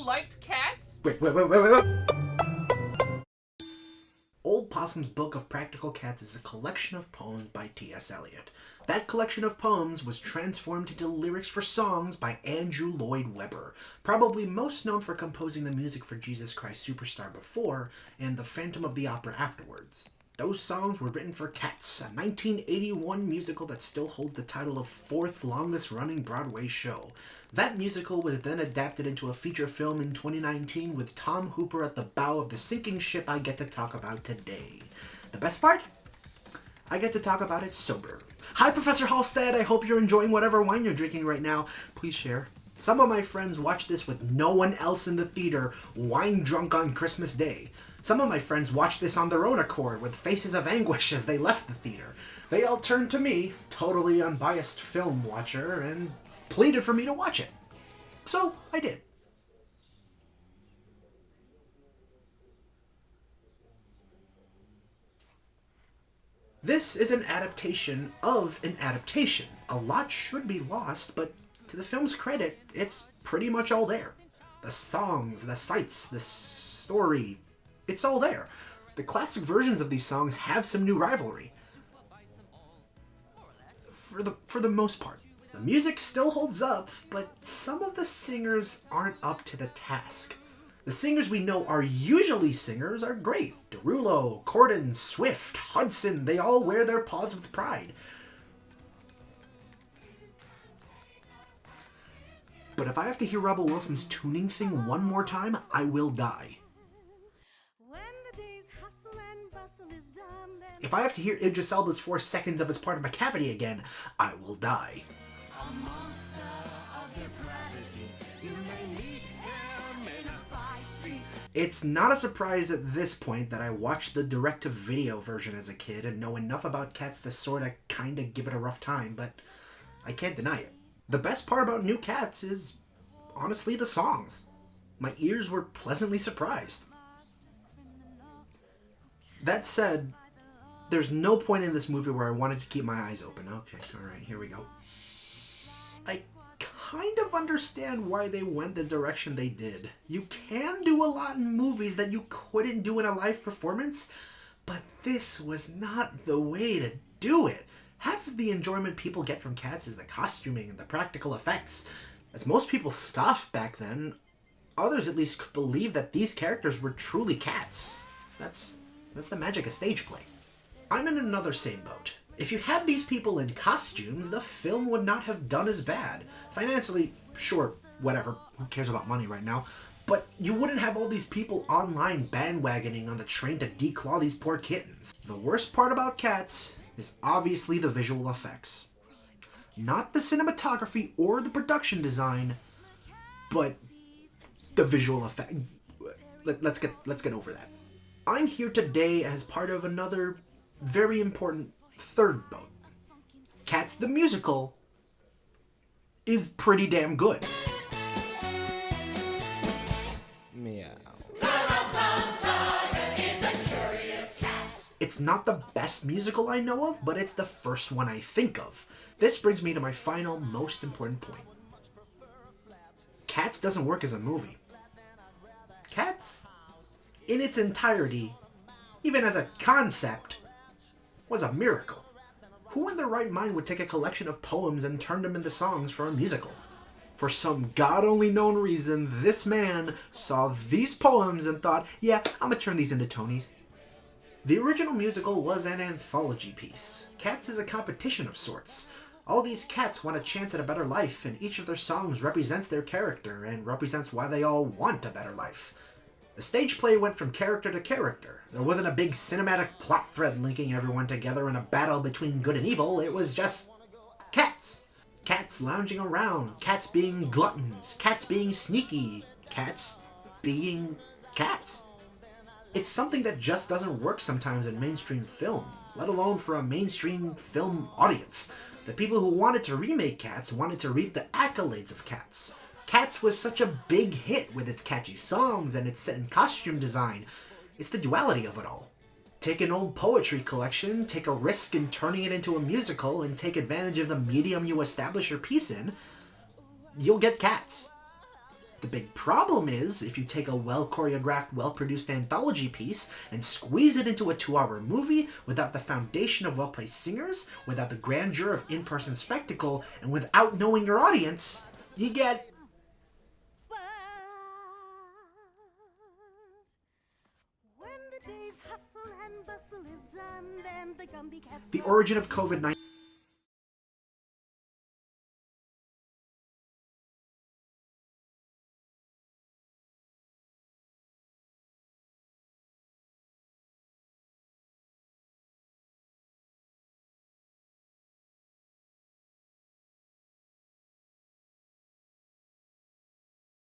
liked cats? Wait. Old Possum's Book of Practical Cats is a collection of poems by T.S. Eliot. That collection of poems was transformed into lyrics for songs by Andrew Lloyd Webber, probably most known for composing the music for Jesus Christ Superstar before and The Phantom of the Opera afterwards. Those songs were written for Cats, a 1981 musical that still holds the title of fourth longest running Broadway show. That musical was then adapted into a feature film in 2019 with Tom Hooper at the bow of the sinking ship I get to talk about today. The best part? I get to talk about it sober. Hi, Professor Halstead. I hope you're enjoying whatever wine you're drinking right now. Please share. Some of my friends watched this with no one else in the theater, wine drunk on Christmas Day. Some of my friends watched this on their own accord with faces of anguish as they left the theater. They all turned to me, totally unbiased film watcher, and pleaded for me to watch it. So I did. This is an adaptation of an adaptation. A lot should be lost, but to the film's credit, it's pretty much all there. The songs, the sights, the story, it's all there. The classic versions of these songs have some new rivalry. For the most part. The music still holds up, but some of the singers aren't up to the task. The singers we know are usually singers are great. Derulo, Corden, Swift, Hudson, they all wear their paws with pride. But if I have to hear Rebel Wilson's tuning thing one more time, I will die. If I have to hear Idris Elba's 4 seconds of his part of my cavity again, I will die. It's not a surprise at this point that I watched the direct-to-video version as a kid and know enough about Cats to sorta kinda give it a rough time, but I can't deny it. The best part about new Cats is, honestly, the songs. My ears were pleasantly surprised. That said, there's no point in this movie where I wanted to keep my eyes open. Okay, alright, here we go. I kind of understand why they went the direction they did. You can do a lot in movies that you couldn't do in a live performance, but this was not the way to do it. Half of the enjoyment people get from Cats is the costuming and the practical effects. As most people scoffed back then, others at least could believe that these characters were truly cats. That's the magic of stage play. I'm in another same boat. If you had these people in costumes, the film would not have done as bad. Financially, sure, whatever, who cares about money right now? But you wouldn't have all these people online bandwagoning on the train to declaw these poor kittens. The worst part about Cats is obviously the visual effects. Not the cinematography or the production design, but the visual effect. Let's get over that. I'm here today as part of another very important third boat. Cats the musical is pretty damn good. Meow. It's not the best musical I know of, but it's the first one I think of. This brings me to my final, most important point. Cats doesn't work as a movie. Cats, in its entirety, even as a concept, was a miracle. Who in their right mind would take a collection of poems and turn them into songs for a musical? For some God-only-known reason, this man saw these poems and thought, yeah, I'm gonna turn these into Tonys. The original musical was an anthology piece. Cats is a competition of sorts. All these cats want a chance at a better life, and each of their songs represents their character and represents why they all want a better life. The stage play went from character to character. There wasn't a big cinematic plot thread linking everyone together in a battle between good and evil. It was just cats. Cats lounging around, cats being gluttons, cats being sneaky, cats being cats. It's something that just doesn't work sometimes in mainstream film, let alone for a mainstream film audience. The people who wanted to remake Cats wanted to reap the accolades of Cats. Cats was such a big hit with its catchy songs and its set and costume design. It's the duality of it all. Take an old poetry collection, take a risk in turning it into a musical, and take advantage of the medium you establish your piece in, you'll get Cats. The big problem is, if you take a well-choreographed, well-produced anthology piece and squeeze it into a 2-hour movie without the foundation of well-placed singers, without the grandeur of in-person spectacle, and without knowing your audience, you get... The origin of COVID-19